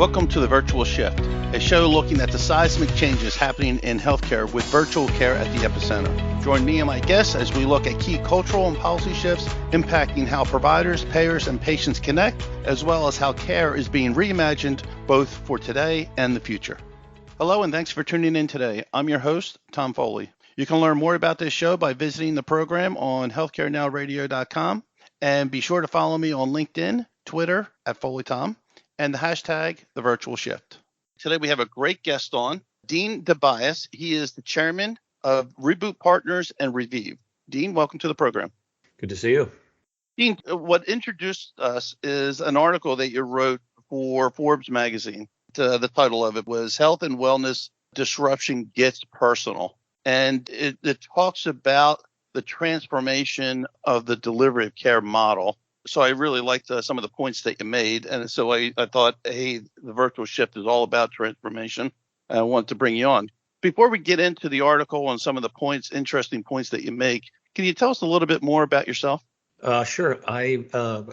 Welcome to The Virtual Shift, a show looking at the seismic changes happening in healthcare with virtual care at the epicenter. Join me and my guests as we look at key cultural and policy shifts impacting how providers, payers, and patients connect, as well as how care is being reimagined both for today and the future. Hello, and thanks for tuning in today. I'm your host, Tom Foley. You can learn more about this show by visiting the program on healthcarenowradio.com, and be sure to follow me on LinkedIn, Twitter at FoleyTom, and the hashtag The Virtual Shift. Today we have a great guest on, Dean DeBiase. He is the chairman of Reboot Partners and Revive. Dean, welcome to the program. Good to see you. Dean, what introduced us is an article that you wrote for Forbes magazine. The title of it was Health and Wellness Disruption Gets Personal. And it talks about the transformation of the delivery of care model. So I really liked some of the points that you made. And so I thought, hey, the virtual shift is all about transformation. I wanted to bring you on. Before we get into the article and some of the points, interesting points that you make, can you tell us a little bit more about yourself? Sure. I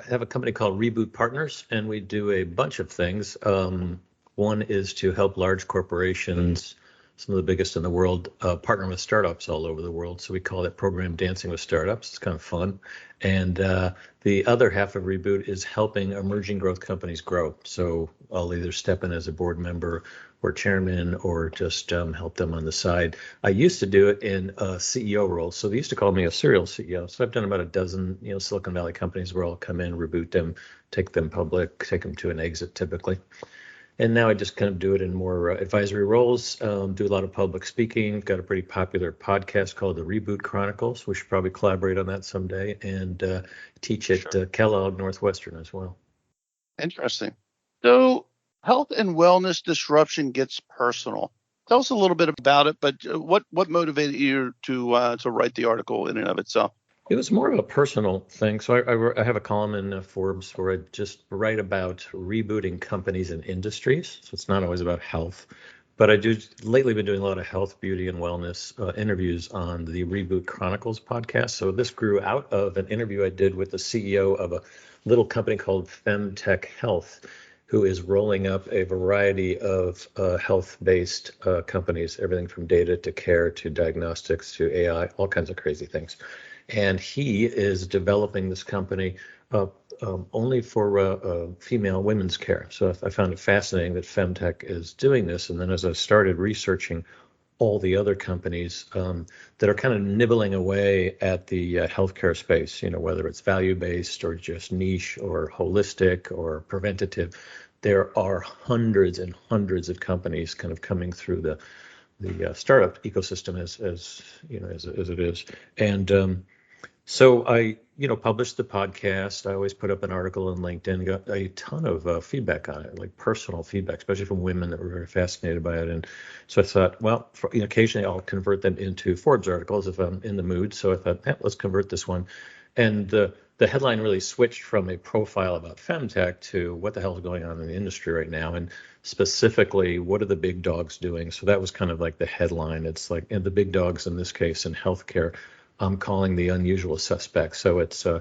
have a company called Reboot Partners, and we do a bunch of things. One is to help large corporations, some of the biggest in the world, partner with startups all over the world. So we call that program Dancing with Startups. It's kind of fun. And the other half of Reboot is helping emerging growth companies grow. So I'll either step in as a board member or chairman or just help them on the side. I used to do it in a CEO role. So they used to call me a serial CEO. So I've done about a dozen, Silicon Valley companies where I'll come in, reboot them, take them public, take them to an exit typically. And now I just kind of do it in more advisory roles, do a lot of public speaking. Got a pretty popular podcast called The Reboot Chronicles. We should probably collaborate on that someday, and teach at Kellogg Northwestern as well. Interesting. So health and wellness disruption gets personal. Tell us a little bit about it, but what motivated you to write the article in and of itself? It was more of a personal thing. So I have a column in Forbes where I just write about rebooting companies and industries. So it's not always about health, but I do lately been doing a lot of health, beauty, and wellness interviews on the Reboot Chronicles podcast. So this grew out of an interview I did with the CEO of a little company called Femtech Health, who is rolling up a variety of health-based companies, everything from data to care to diagnostics to AI, all kinds of crazy things. And he is developing this company only for female women's care. So I found it fascinating that Femtech is doing this. And then as I started researching all the other companies that are kind of nibbling away at the healthcare space, whether it's value-based or just niche or holistic or preventative, there are hundreds and hundreds of companies kind of coming through the startup ecosystem as it is. And so I, published the podcast. I always put up an article on LinkedIn, got a ton of feedback on it, like personal feedback, especially from women that were very fascinated by it. And so I thought, well, occasionally I'll convert them into Forbes articles if I'm in the mood. So I thought, let's convert this one. And the headline really switched from a profile about femtech to what the hell is going on in the industry right now, and specifically, what are the big dogs doing? So that was kind of like the headline. It's like, and the big dogs in this case in healthcare, I'm calling the unusual suspects. So it's I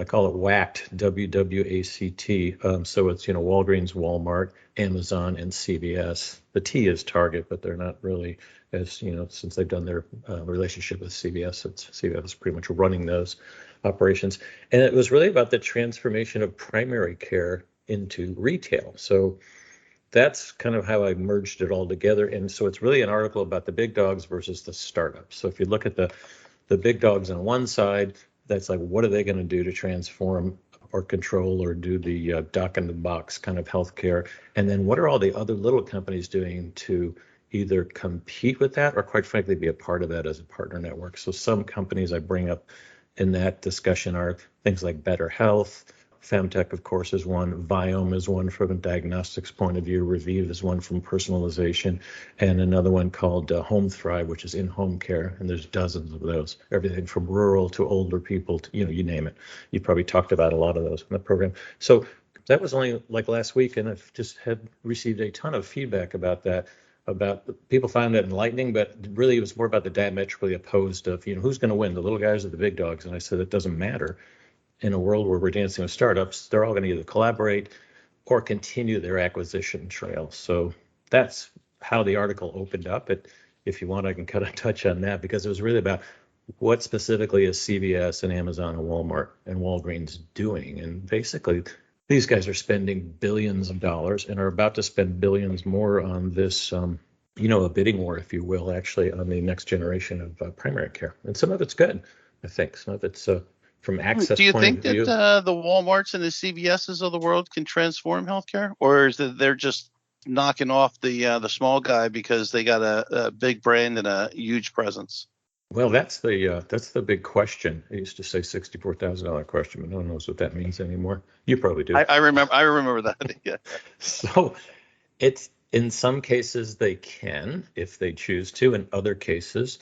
call it WACT, WWACT. So it's Walgreens, Walmart, Amazon, and CVS. The T is Target, but they're not really, as since they've done their relationship with CVS. CVS is pretty much running those operations. And it was really about the transformation of primary care into retail. So that's kind of how I merged it all together. And so it's really an article about the big dogs versus the startups. So if you look at the big dogs on one side, that's like, what are they going to do to transform or control or do the doc in the box kind of healthcare? And then what are all the other little companies doing to either compete with that or quite frankly be a part of that as a partner network? So some companies I bring up in that discussion are things like Better Health. Femtech, of course, is one. Viome is one from a diagnostics point of view. Revive is one from personalization. And another one called Home Thrive, which is in-home care. And there's dozens of those, everything from rural to older people to, you name it. You probably talked about a lot of those in the program. So that was only like last week, and I've just received a ton of feedback about that. About people found it enlightening, but really it was more about the diametrically opposed of, who's going to win, the little guys or the big dogs? And I said, it doesn't matter. In a world where we're dancing with startups, they're all going to either collaborate or continue their acquisition trail. So that's how the article opened up. If you want, I can kind of touch on that, because it was really about what specifically is CVS and Amazon and Walmart and Walgreens doing. And basically, these guys are spending billions of dollars and are about to spend billions more on this, a bidding war, if you will, actually, on the next generation of primary care. And some of it's good, I think. Some of it's from access Do you point think of view. that the Walmarts and the CVSs of the world can transform healthcare, or is it they're just knocking off the small guy because they got a big brand and a huge presence? Well, that's the big question. I used to say $64,000 question, but no one knows what that means anymore. You probably do. I remember that. Yeah. So it's, in some cases they can, if they choose to. In other cases,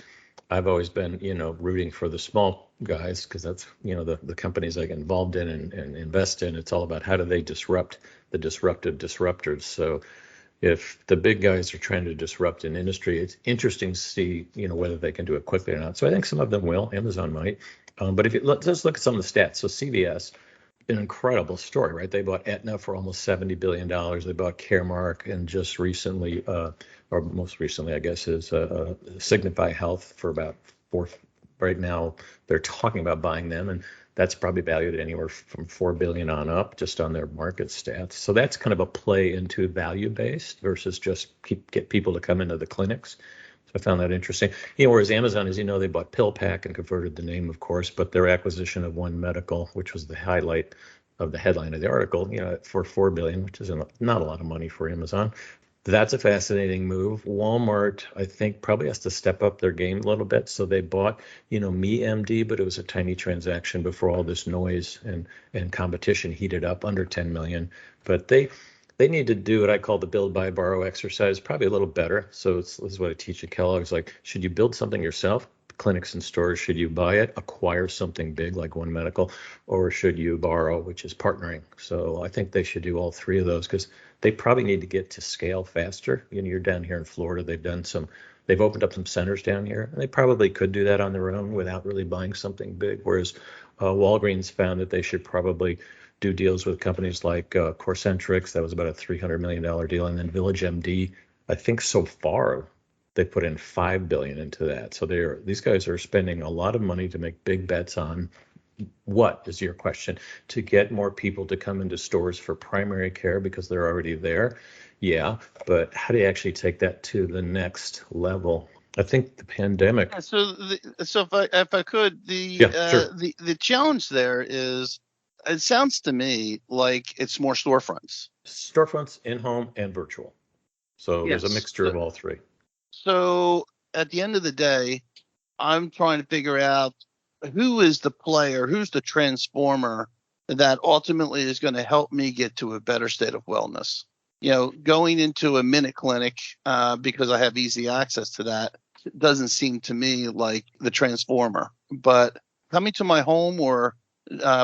I've always been, rooting for the small guys, because that's, the companies I get involved in and invest in. It's all about how do they disrupt the disruptive disruptors. So if the big guys are trying to disrupt an industry, it's interesting to see, whether they can do it quickly or not. So I think some of them will. Amazon might. But let's look at some of the stats. So CVS, an incredible story, right? They bought Aetna for almost $70 billion. They bought Caremark, and just recently, or most recently, I guess, is Signify Health for about four. Right now, they're talking about buying them, and that's probably valued at anywhere from $4 billion on up, just on their market stats. So that's kind of a play into value-based versus just get people to come into the clinics. So I found that interesting. Whereas Amazon, as you know, they bought PillPack and converted the name, of course, but their acquisition of One Medical, which was the highlight of the headline of the article, for $4 billion, which is not a lot of money for Amazon. That's a fascinating move. Walmart, I think, probably has to step up their game a little bit. So they bought, MeMD, but it was a tiny transaction before all this noise and competition heated up, under 10 million. But they need to do what I call the build, buy, borrow exercise, probably a little better. So this is what I teach at Kellogg's. Like, should you build something yourself? Clinics and stores, should you buy it, acquire something big like One Medical, or should you borrow, which is partnering? So I think they should do all three of those, because they probably need to get to scale faster. You're down here in Florida. They've opened up some centers down here, and they probably could do that on their own without really buying something big. Whereas Walgreens found that they should probably do deals with companies like Corcentrix. That was about a $300 million deal. And then VillageMD, I think so far, they put in $5 billion into that. So these guys are spending a lot of money to make big bets on, what is your question, to get more people to come into stores for primary care because they're already there. Yeah, but how do you actually take that to the next level? I think the pandemic. So if I could, Sure. the challenge there is, it sounds to me like it's more Storefronts, in-home, and virtual. So Yes. There's a mixture of all three. So at the end of the day, I'm trying to figure out who is the player, who's the transformer that ultimately is going to help me get to a better state of wellness. Going into a minute clinic because I have easy access to that doesn't seem to me like the transformer. But coming to my home or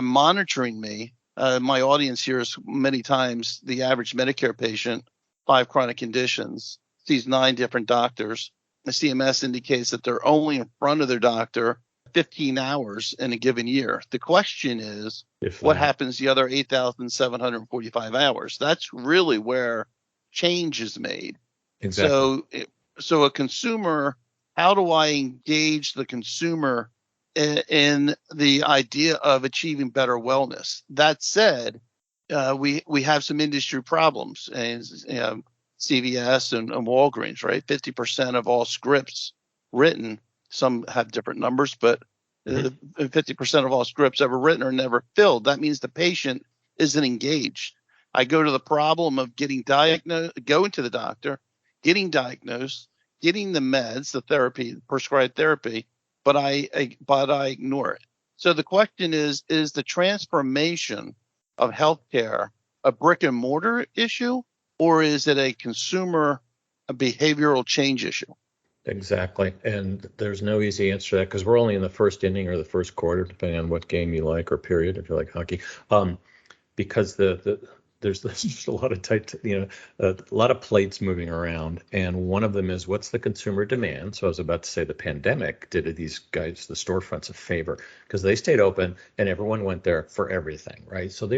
monitoring me, my audience hears many times the average Medicare patient, 5 chronic conditions, sees 9 different doctors. The CMS indicates that they're only in front of their doctor 15 hours in a given year. The question is, what happens the other 8,745 hours? That's really where change is made. Exactly. So a consumer, how do I engage the consumer in the idea of achieving better wellness? That said, we have some industry problems, and CVS and Walgreens, right? 50% of all scripts written, some have different numbers, but 50% of all scripts ever written are never filled. That means the patient isn't engaged. I go to the problem of getting diagnosed, going to the doctor, getting diagnosed, getting the meds, the therapy, prescribed therapy, but I ignore it. So the question is the transformation of healthcare a brick and mortar issue, or is it a consumer, a behavioral change issue? Exactly. And there's no easy answer to that, because we're only in the first inning or the first quarter, depending on what game you like or period, if you like hockey. Because there's just a lot of a lot of plates moving around, and one of them is what's the consumer demand. So I was about to say the pandemic did these guys, the storefronts, a favor because they stayed open and everyone went there for everything, right? So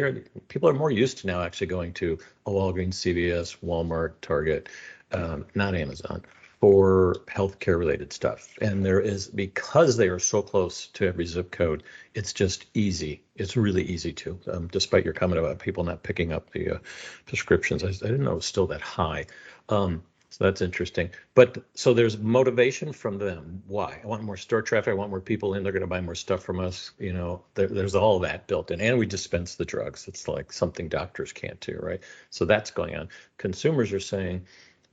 people are more used to now actually going to a Walgreens, CVS, Walmart, Target, not Amazon, for healthcare related stuff. And because they are so close to every zip code, it's just easy. It's really easy to, despite your comment about people not picking up the prescriptions. I didn't know it was still that high. So that's interesting. But so there's motivation from them. Why? I want more store traffic. I want more people in. They're going to buy more stuff from us. There's all that built in. And we dispense the drugs. It's like something doctors can't do, right? So that's going on. Consumers are saying,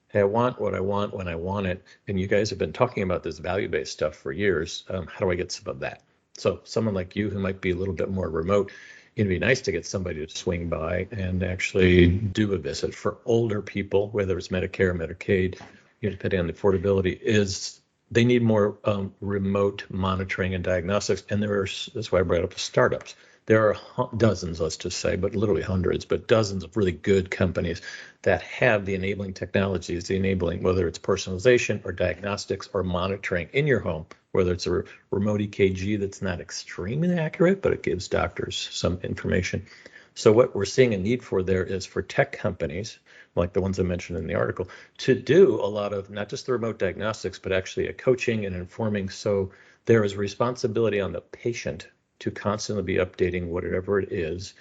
hey, I want what I want when I want it. And you guys have been talking about this value-based stuff for years. How do I get some of that? So someone like you who might be a little bit more remote, it'd be nice to get somebody to swing by and actually do a visit. For older people, whether it's Medicare or Medicaid, depending on the affordability, they need more remote monitoring and diagnostics. And that's why I brought up the startups. There are dozens, let's just say, but literally hundreds, but dozens of really good companies that have the enabling technologies, whether it's personalization or diagnostics or monitoring in your home, whether it's a remote EKG that's not extremely accurate, but it gives doctors some information. So what we're seeing a need for there is for tech companies, like the ones I mentioned in the article, to do a lot of not just the remote diagnostics, but actually a coaching and informing. So there is responsibility on the patient to constantly be updating whatever it is,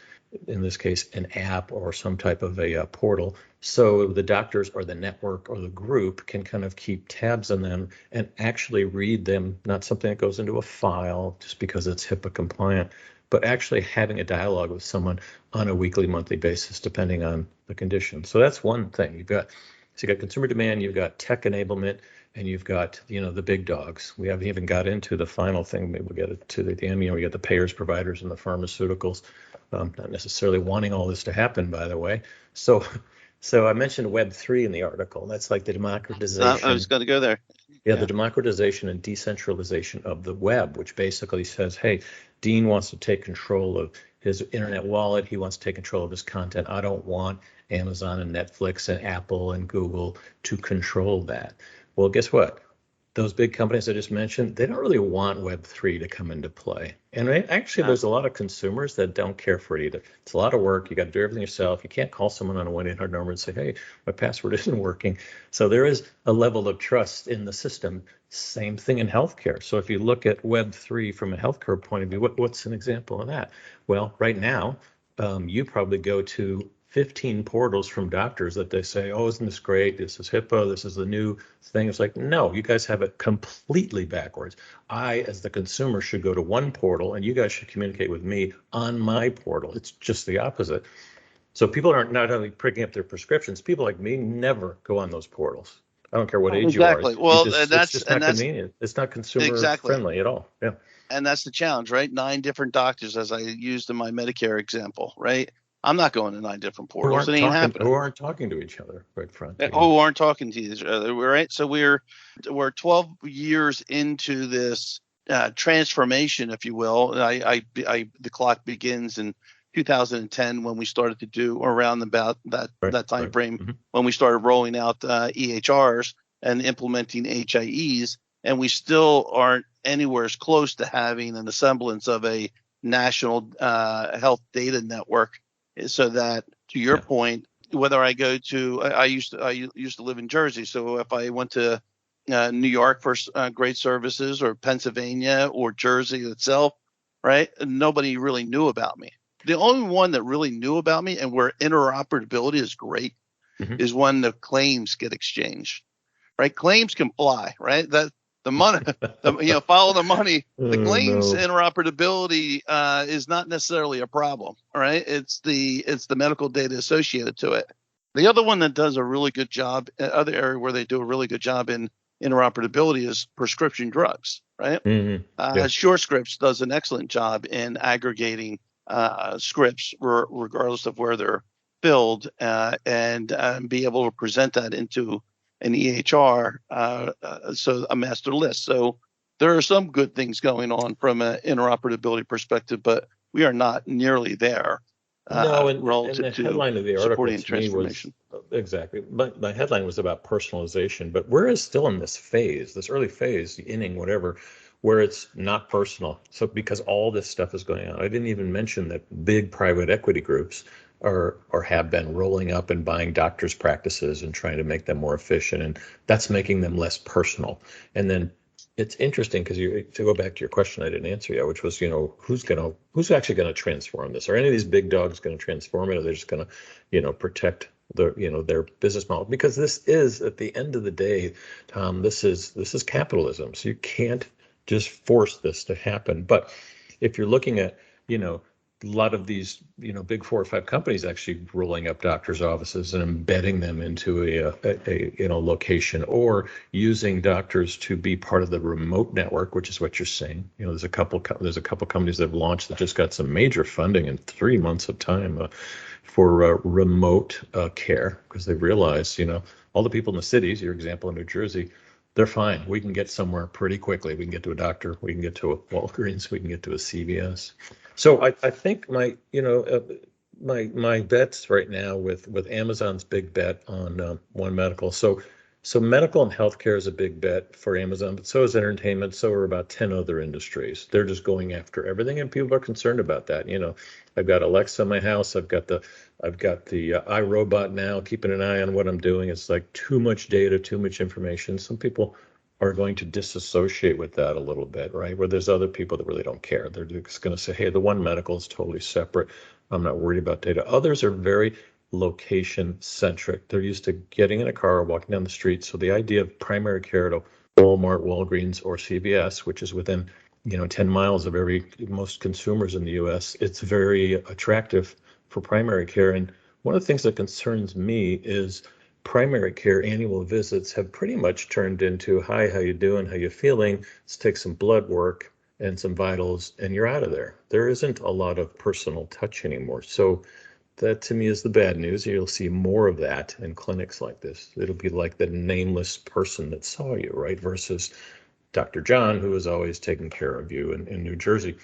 in this case, an app or some type of a portal. So the doctors or the network or the group can kind of keep tabs on them and actually read them, not something that goes into a file just because it's HIPAA compliant, but actually having a dialogue with someone on a weekly, monthly basis, depending on the condition. So that's one thing. You've got consumer demand, you've got tech enablement, and you've got, the big dogs. We haven't even got into the final thing. Maybe we'll get it to the end. We got the payers, providers, and the pharmaceuticals. Not necessarily wanting all this to happen, by the way. So I mentioned Web3 in the article. That's like the democratization. I was going to go there. Yeah, the democratization and decentralization of the web, which basically says, hey, Dean wants to take control of his internet wallet. He wants to take control of his content. I don't want Amazon and Netflix and Apple and Google to control that. Well, guess what? Those big companies I just mentioned, they don't really want Web3 to come into play. And there's a lot of consumers that don't care for it either. It's a lot of work. You got to do everything yourself. You can't call someone on a 1-800 number and say, hey, my password isn't working. So there is a level of trust in the system. Same thing in healthcare. So if you look at Web3 from a healthcare point of view, what's an example of that? Well, right now, you probably go to 15 portals from doctors that they say, oh, isn't this great? This is HIPAA. This is the new thing. It's like, no, you guys have it completely backwards. I, as the consumer, should go to one portal and you guys should communicate with me on my portal. It's just the opposite. So people are not only picking up their prescriptions, people like me never go on those portals. I don't care what age you are. Well, it's just not convenient. It's not consumer friendly at all. Yeah. And that's the challenge, right? 9 different doctors, as I used in my Medicare example, right? I'm not going to 9 different portals. It ain't happening. Who aren't talking to each other, quite frankly. Who aren't talking to each other, right? So we're 12 years into this transformation, if you will. The clock begins in 2010 when we started to do around about that time frame when we started rolling out EHRs and implementing HIEs, and we still aren't anywhere as close to having an semblance of a national health data network. So that, to your point, whether I go to, I used to live in Jersey, so if I went to New York for great services, or Pennsylvania or Jersey itself, right, nobody really knew about me. The only one that really knew about me and where interoperability is great is when the claims get exchanged, right? Claims can fly, right? That the money, follow the money. The claims interoperability is not necessarily a problem, all right? It's the medical data associated to it. The other one that does a really good job, other area where they do a really good job in interoperability is prescription drugs, right? SureScripts does an excellent job in aggregating scripts regardless of where they're filled and be able to present that into an EHR, so a master list. So there are some good things going on from an interoperability perspective, but we are not nearly there. No, and relative the to headline of the article supporting to me was transformation. exactly, but the headline was about personalization. But we're still in this phase, this early phase, inning, whatever, where it's not personal. So because all this stuff is going on, I didn't even mention that big private equity groups are or have been rolling up and buying doctors' practices and trying to make them more efficient, and that's making them less personal. And then it's interesting because you to go back to your question I didn't answer yet, which was, who's actually gonna transform this? Are any of these big dogs gonna transform it, or they're just gonna, protect their business model? Because this is, at the end of the day, Tom, this is capitalism. So you can't just force this to happen. But if you're looking at, a lot of these, big 4 or 5 companies actually rolling up doctors' offices and embedding them into a location, or using doctors to be part of the remote network, which is what you're saying. There's a couple companies that have launched that just got some major funding in 3 months of time for remote care, because they realized, all the people in the cities, your example in New Jersey, they're fine. We can get somewhere pretty quickly. We can get to a doctor. We can get to a Walgreens. We can get to a CVS. So I think my bets right now with Amazon's big bet on One Medical. So medical and healthcare is a big bet for Amazon, but so is entertainment. So are about 10 other industries. They're just going after everything, and people are concerned about that. I've got Alexa in my house. I've got the iRobot now, keeping an eye on what I'm doing. It's like too much data, too much information. Some people are going to disassociate with that a little bit, right? Where there's other people that really don't care. They're just going to say, hey, the One Medical is totally separate. I'm not worried about data. Others are very location centric. They're used to getting in a car or walking down the street. So the idea of primary care to Walmart, Walgreens, or CVS, which is within 10 miles of most consumers in the US, it's very attractive for primary care. And one of the things that concerns me is primary care annual visits have pretty much turned into, hi, how you doing? How you feeling? Let's take some blood work and some vitals, and you're out of there. There isn't a lot of personal touch anymore. So that to me is the bad news. You'll see more of that in clinics like this. It'll be like the nameless person that saw you, right? Versus Dr. John, who was always taking care of you in New Jersey.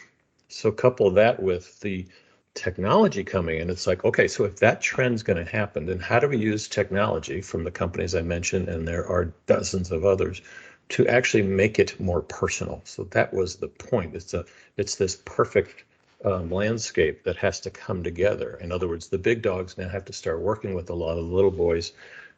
So couple that with the technology coming in, it's like, okay, so if that trend's going to happen, then how do we use technology from the companies I mentioned, and there are dozens of others, to actually make it more personal? So that was the point. It's this perfect landscape that has to come together. In other words, the big dogs now have to start working with a lot of the little boys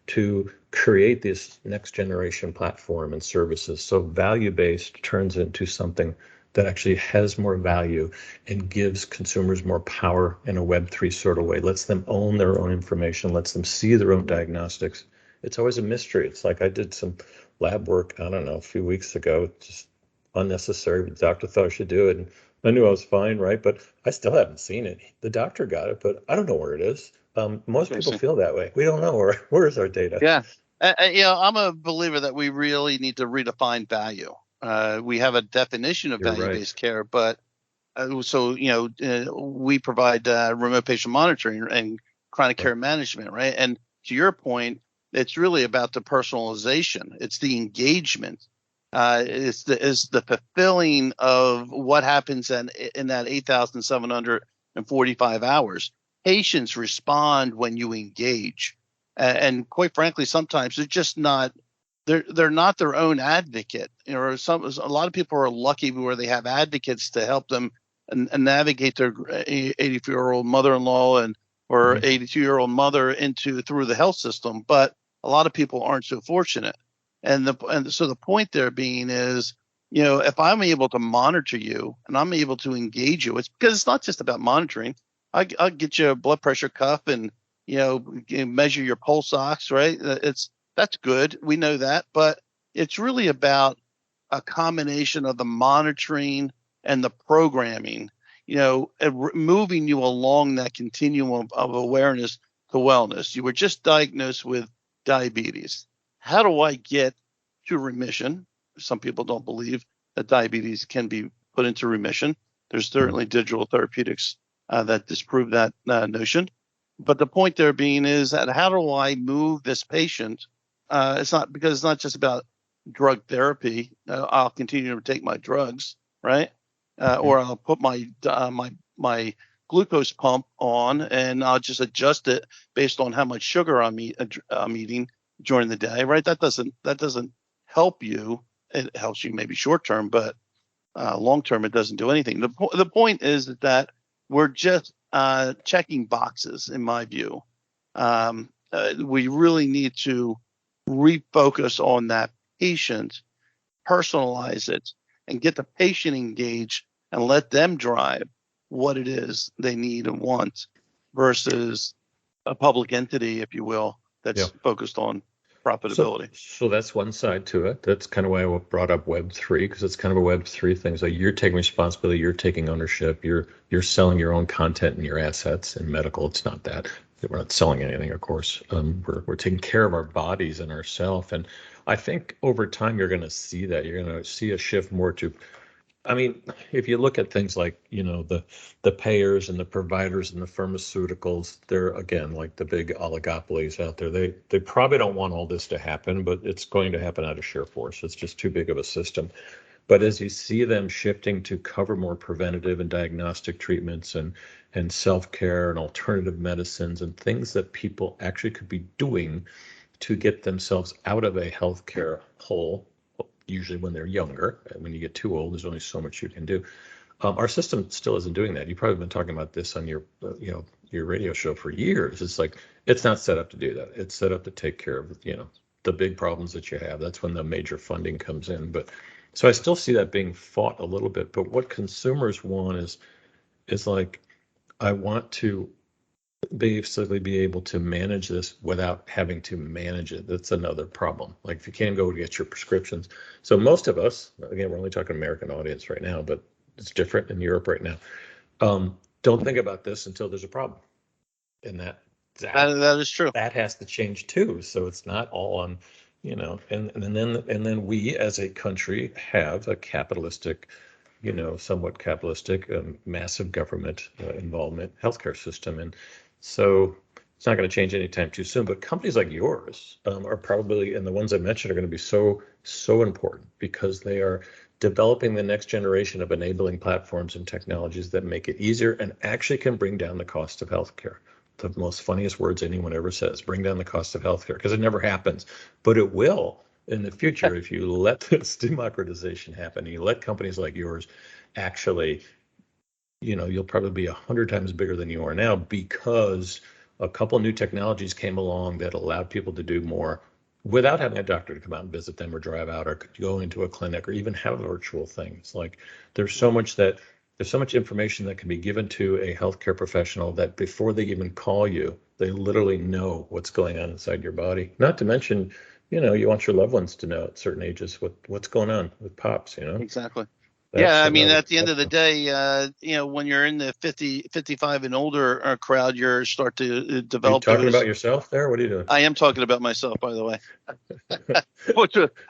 to create this next generation platform and services. So value-based turns into something that actually has more value and gives consumers more power in a Web3 sort of way, lets them own their own information, lets them see their own diagnostics. It's always a mystery. It's like I did some lab work, I don't know, a few weeks ago, just unnecessary. The doctor thought I should do it, and I knew I was fine, right? But I still haven't seen it. The doctor got it, but I don't know where it is. Most people feel that way. We don't know where is our data. Yeah. I'm a believer that we really need to redefine value. We have a definition of You're value-based right. care, but we provide remote patient monitoring and chronic Right. care management, right? And to your point, it's really about the personalization. It's the engagement. It's the fulfilling of what happens in that 8,745 hours. Patients respond when you engage, and quite frankly, sometimes they're just not. They're not their own advocate. A lot of people are lucky where they have advocates to help them and navigate their 84-year-old mother-in-law or 82-year-old mother through the health system. But a lot of people aren't so fortunate. And so the point there being is, if I'm able to monitor you and I'm able to engage you, it's because it's not just about monitoring. I'll get you a blood pressure cuff and measure your pulse ox, right? That's good. We know that, but it's really about a combination of the monitoring and the programming, moving you along that continuum of awareness to wellness. You were just diagnosed with diabetes. How do I get to remission? Some people don't believe that diabetes can be put into remission. There's certainly digital therapeutics that disprove that notion. But the point there being is that how do I move this patient? It's not just about drug therapy. I'll continue to take my drugs, right? Or I'll put my glucose pump on, and I'll just adjust it based on how much sugar I'm eating during the day, right? That doesn't help you. It helps you maybe short term, but long term it doesn't do anything. The point is that we're just checking boxes, in my view. We really need to refocus on that patient, personalize it, and get the patient engaged and let them drive what it is they need and want versus a public entity, if you will, that's focused on profitability. So that's one side to it. That's kind of why I brought up Web3, because it's kind of a Web3 thing. So you're taking responsibility, you're taking ownership, you're selling your own content and your assets. In medical, it's not that. We're not selling anything, of course. We're taking care of our bodies and ourselves. And I think over time you're going to see that. You're going to see a shift more to, I mean, if you look at things like, the payers and the providers and the pharmaceuticals, they're, again, like the big oligopolies out there. They probably don't want all this to happen, but it's going to happen out of sheer force. It's just too big of a system. But as you see them shifting to cover more preventative and diagnostic treatments and self-care and alternative medicines and things that people actually could be doing to get themselves out of a healthcare hole, usually when they're younger. When you get too old, there's only so much you can do. Our system still isn't doing that. You've probably been talking about this on your radio show for years. It's like, it's not set up to do that. It's set up to take care of, the big problems that you have. That's when the major funding comes in. But so I still see that being fought a little bit. But what consumers want is like, I want to basically be able to manage this without having to manage it. That's another problem. Like if you can't go to get your prescriptions. So most of us, again, we're only talking American audience right now, but it's different in Europe right now. Don't think about this until there's a problem. And that is true. That has to change too. So it's not all on, and then we as a country have a capitalistic, somewhat capitalistic, massive government involvement healthcare system. And so it's not going to change anytime too soon. But companies like yours are probably, and the ones I mentioned, are going to be so important because they are developing the next generation of enabling platforms and technologies that make it easier and actually can bring down the cost of healthcare. The most funniest words anyone ever says, bring down the cost of healthcare, because it never happens, but it will in the future if you let this democratization happen. You let companies like yours actually, you'll probably be 100 times bigger than you are now because a couple new technologies came along that allowed people to do more without having a doctor to come out and visit them or drive out or go into a clinic or even have virtual things. Like there's so much information that can be given to a healthcare professional that before they even call you, they literally know what's going on inside your body. Not to mention, you want your loved ones to know at certain ages what's going on with pops, Exactly. At the end of the day, when you're in the 55 and older crowd, you start to develop. Are you talking about yourself there? What are you doing? I am talking about myself, by the way.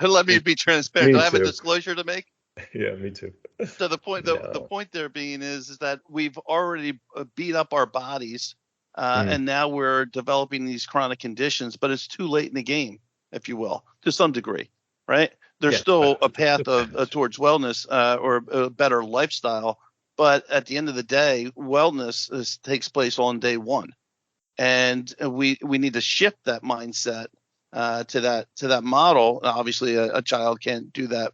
Let me be transparent. Do I have a disclosure to make? Yeah, me too. So the point there being is that we've already beat up our bodies, and now we're developing these chronic conditions, but it's too late in the game, if you will, to some degree, right? There's still a path towards wellness or a better lifestyle, but at the end of the day, wellness takes place on day one, and we need to shift that mindset to that model. Obviously, a child can't do that,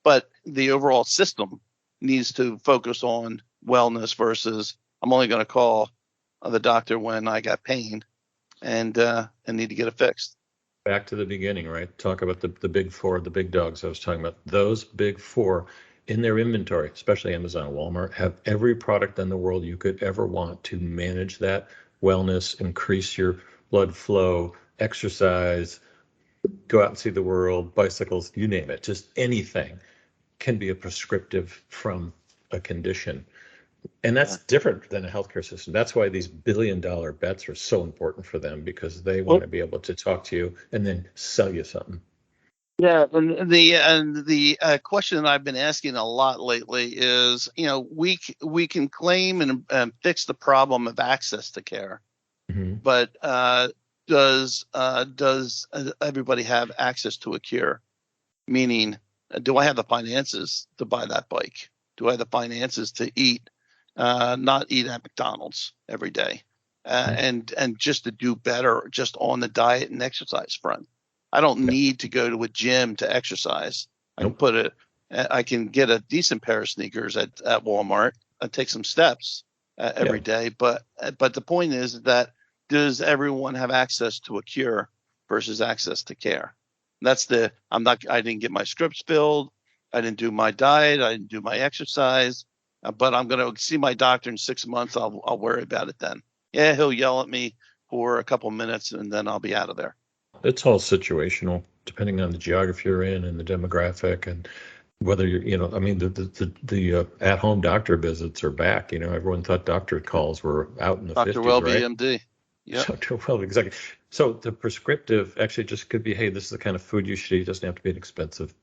but the overall system needs to focus on wellness versus I'm only going to call the doctor when I got pain and need to get it fixed. Back to the beginning, right? Talk about the big four, the big dogs I was talking about. Those big four in their inventory, especially Amazon and Walmart, have every product in the world you could ever want to manage that wellness, increase your blood flow, exercise, go out and see the world, bicycles, you name it. Just anything can be a prescriptive from a condition. And that's different than a healthcare system. That's why these billion-dollar bets are so important for them, because they want to be able to talk to you and then sell you something. Yeah, and the question that I've been asking a lot lately is, we can claim and fix the problem of access to care, but does everybody have access to a cure? Meaning, do I have the finances to buy that bike? Do I have the finances to eat not eat at McDonald's every day, and just to do better just on the diet and exercise front. I don't need to go to a gym to exercise. I can get a decent pair of sneakers at Walmart and take some steps every day. But the point is that does everyone have access to a cure versus access to care? I didn't get my scripts filled. I didn't do my diet. I didn't do my exercise. But I'm going to see my doctor in 6 months. I'll worry about it then. Yeah, he'll yell at me for a couple minutes and then I'll be out of there. It's all situational, depending on the geography you're in and the demographic, and whether the at-home doctor visits are back. Everyone thought doctor calls were out in the 50s, Dr. Welby, right? MD. Yeah. Dr. Welby, exactly. So the prescriptive actually just could be, hey, this is the kind of food you should eat. It doesn't have to be an expensive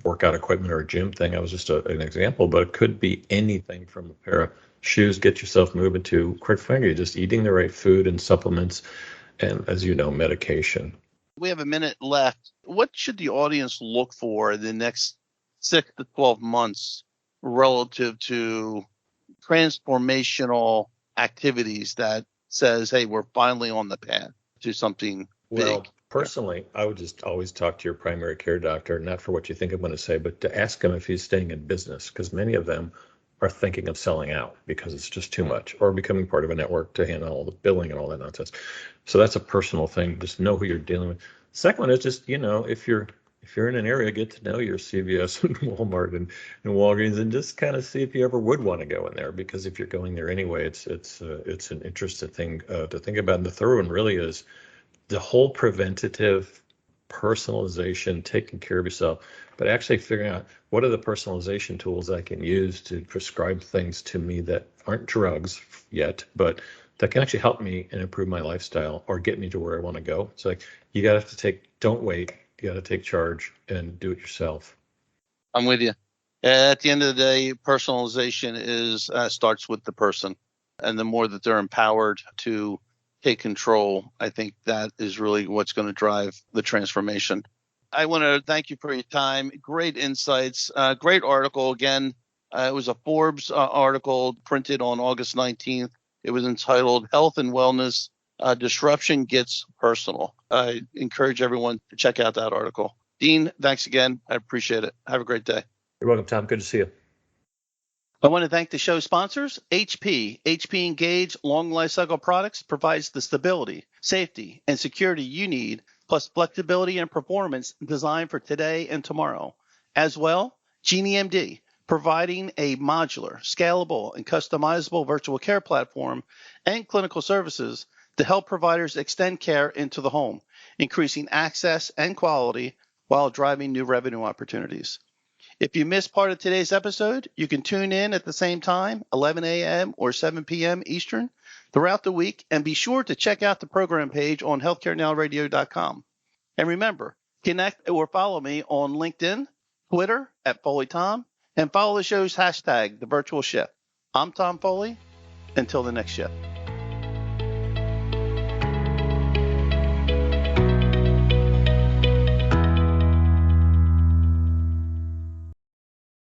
workout equipment or a gym thing. I was just an example, but it could be anything from a pair of shoes, get yourself moving, to quick finger, just eating the right food and supplements, and, as you know, medication. We have a minute left. What should the audience look for in the next 6 to 12 months relative to transformational activities that says, hey, we're finally on the path to something big? Personally, I would just always talk to your primary care doctor, not for what you think I'm going to say, but to ask him if he's staying in business, because many of them are thinking of selling out because it's just too much, or becoming part of a network to handle all the billing and all that nonsense. So that's a personal thing. Just know who you're dealing with. Second one is just, if you're in an area, get to know your CVS and Walmart and Walgreens, and just kind of see if you ever would want to go in there, because if you're going there anyway, it's an interesting thing to think about. And the third one really is the whole preventative personalization, taking care of yourself, but actually figuring out what are the personalization tools I can use to prescribe things to me that aren't drugs yet, but that can actually help me and improve my lifestyle or get me to where I want to go. It's like, don't wait. You got to take charge and do it yourself. I'm with you. At the end of the day, personalization starts with the person. And the more that they're empowered to take control, I think that is really what's going to drive the transformation. I want to thank you for your time. Great insights. Great article. Again, it was a Forbes article printed on August 19th. It was entitled Health and Wellness, Disruption Gets Personal. I encourage everyone to check out that article. Dean, thanks again. I appreciate it. Have a great day. You're welcome, Tom. Good to see you. I want to thank the show sponsors, HP. HP Engage Long Lifecycle Products provides the stability, safety, and security you need, plus flexibility and performance designed for today and tomorrow. As well, GenieMD, providing a modular, scalable, and customizable virtual care platform and clinical services to help providers extend care into the home, increasing access and quality while driving new revenue opportunities. If you missed part of today's episode, you can tune in at the same time, 11 a.m. or 7 p.m. Eastern, throughout the week, and be sure to check out the program page on healthcarenowradio.com. And remember, connect or follow me on LinkedIn, Twitter at FoleyTom, and follow the show's hashtag, The Virtual Shift. I'm Tom Foley. Until the next shift.